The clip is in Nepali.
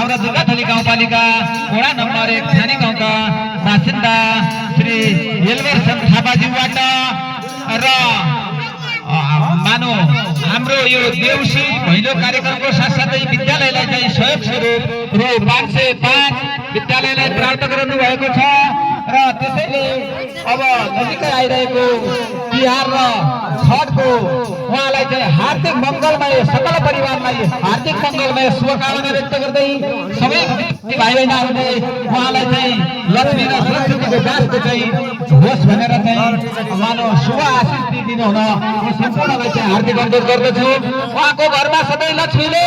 र दुर्गाथली गाउँपालिका वडा नम्बर 1 ठानी गाउँका बासिन्दा श्री एल्बर्सन थापाज्यूबाट र मानो हाम्रो यो देउसी भैलो कार्यक्रमको साथसाथै विद्यालयलाई चाहिँ सहयोग स्वरूप रु 505 विद्यालयलाई प्राप्त गराउनु भएको छ र त्यसैले अब नजिकै आइरहेको तिहार र छठको उहाँलाई चाहिँ हार्दिक मङ्गलमय सकल परिवारलाई हार्दिक मङ्गलमय शुभकामना व्यक्त गर्दै सबै भाइ बहिनीहरूले उहाँलाई चाहिँ लक्ष्मी र सरस्वतीको गाँसको चाहिँ होस् भनेर चाहिँ मानव शुभ आशिष दिनु हुन सम्पूर्णलाई चाहिँ हार्दिक अनुरोध गर्दछु। उहाँको घरमा सधैँ लक्ष्मीले